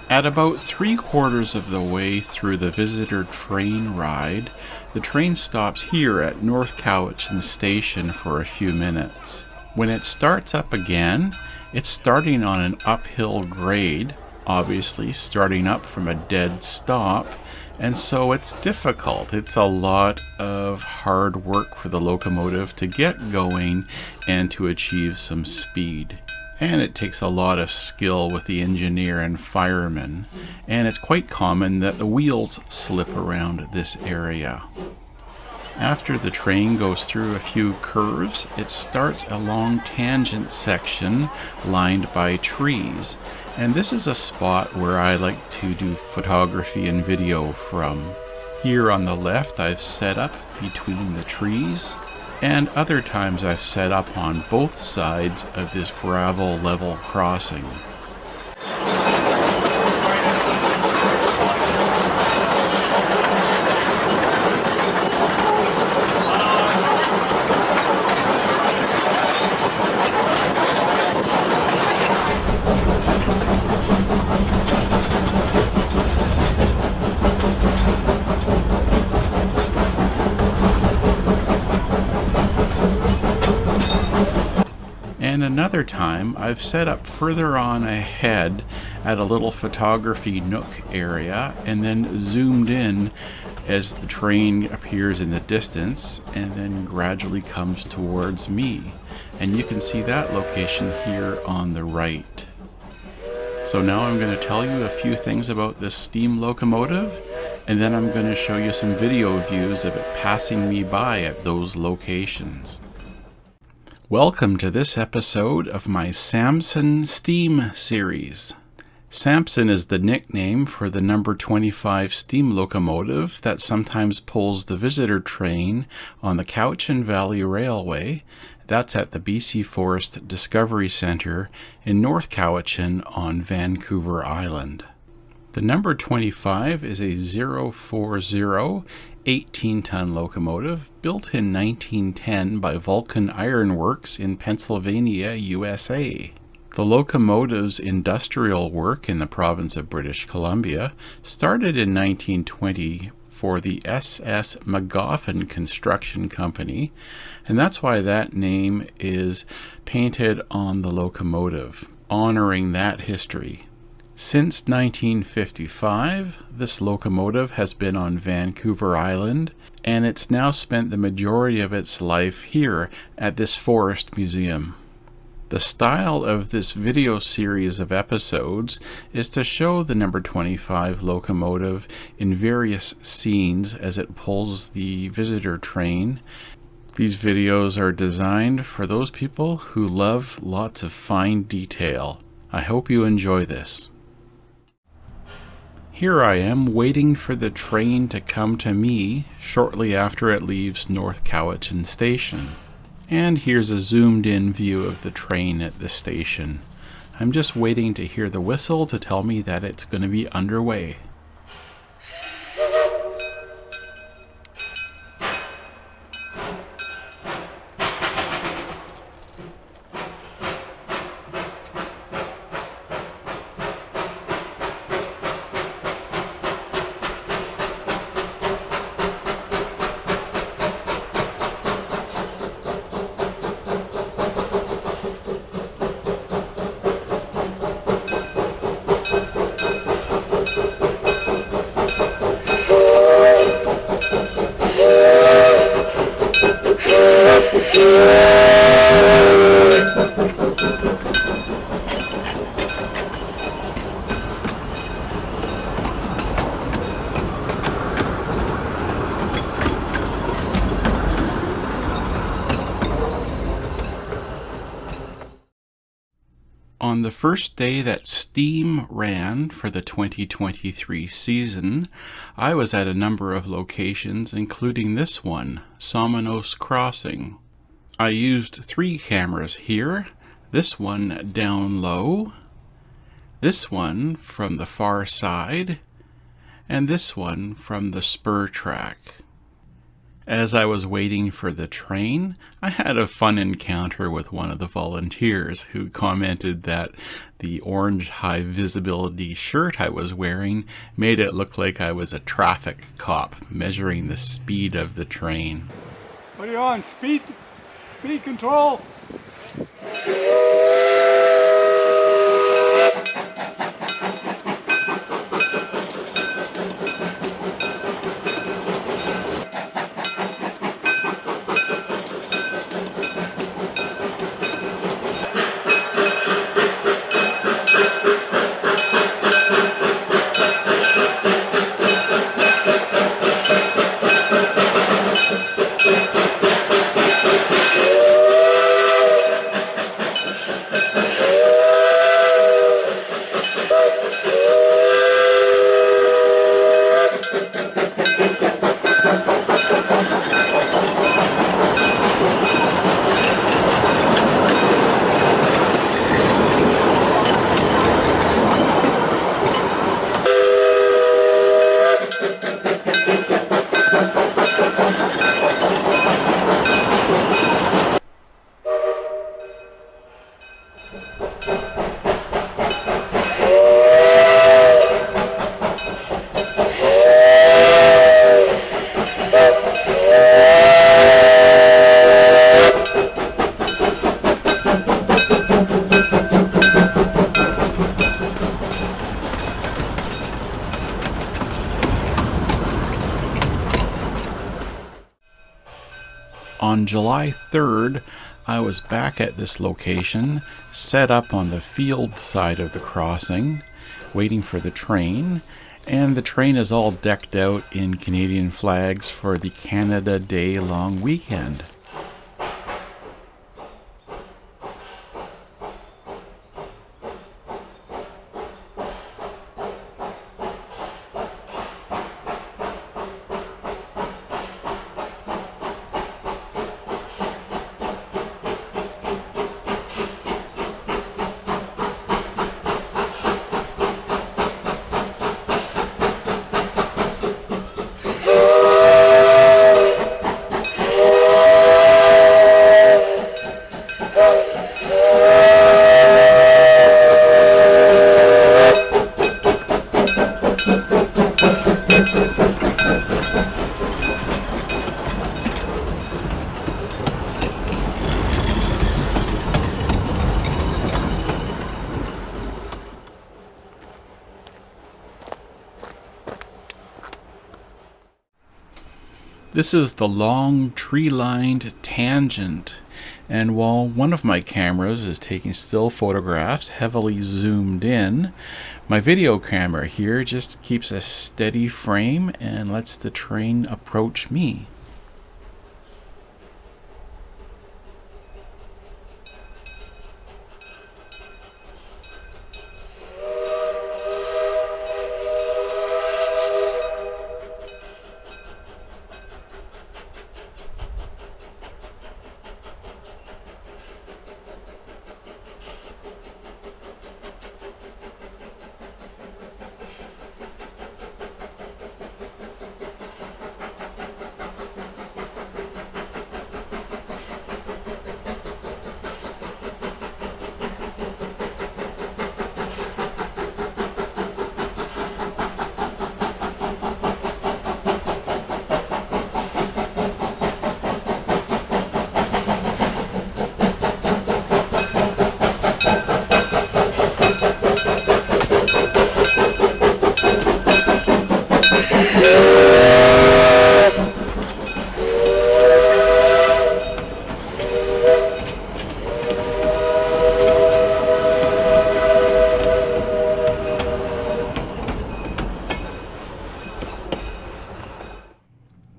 At about 3/4 of the way through the visitor train ride, the train stops here at North Cowichan Station for a few minutes. When it starts up again, it's starting on an uphill grade, obviously starting up from a dead stop, and so it's difficult. It's a lot of hard work for the locomotive to get going and to achieve some speed. And it takes a lot of skill with the engineer and firemen, and it's quite common that the wheels slip around this area. After the train goes through a few curves, it starts a long tangent section lined by trees, and this is a spot where I like to do photography and video from. Here on the left I've set up between the trees, and other times I've set up on both sides of this gravel level crossing. And another time I've set up further on ahead at a little photography nook area and then zoomed in as the train appears in the distance and then gradually comes towards me. And you can see that location here on the right. So now I'm going to tell you a few things about this steam locomotive, and then I'm going to show you some video views of it passing me by at those locations. Welcome to this episode of my Samson Steam series. Samson is the nickname for the number 25 steam locomotive that sometimes pulls the visitor train on the Cowichan Valley Railway. That's at the BC Forest Discovery Centre in North Cowichan on Vancouver Island. The number 25 is a 040 18-ton locomotive built in 1910 by Vulcan Iron Works in Pennsylvania, USA. The locomotive's industrial work in the province of British Columbia started in 1920 for the S.S. Magoffin Construction Company, and that's why that name is painted on the locomotive, honoring that history. Since 1955, this locomotive has been on Vancouver Island, and it's now spent the majority of its life here at this forest museum. The style of this video series of episodes is to show the number 25 locomotive in various scenes as it pulls the visitor train. These videos are designed for those people who love lots of fine detail. I hope you enjoy this. Here I am waiting for the train to come to me shortly after it leaves North Cowichan Station. And here's a zoomed in view of the train at the station. I'm just waiting to hear the whistle to tell me that it's going to be underway. On the first day that Steam ran for the 2023 season, I was at a number of locations, including this one, Somenos Crossing. I used 3 cameras here, this one down low, this one from the far side, and this one from the spur track. As I was waiting for the train, I had a fun encounter with one of the volunteers who commented that the orange high visibility shirt I was wearing made it look like I was a traffic cop measuring the speed of the train. What are you on? Speed control? On July 3rd, I was back at this location, set up on the field side of the crossing, waiting for the train, and the train is all decked out in Canadian flags for the Canada Day long weekend. This is the long tree-lined tangent, and while one of my cameras is taking still photographs heavily zoomed in, my video camera here just keeps a steady frame and lets the train approach me.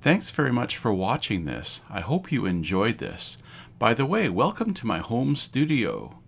Thanks very much for watching this. I hope you enjoyed this. By the way, welcome to my home studio.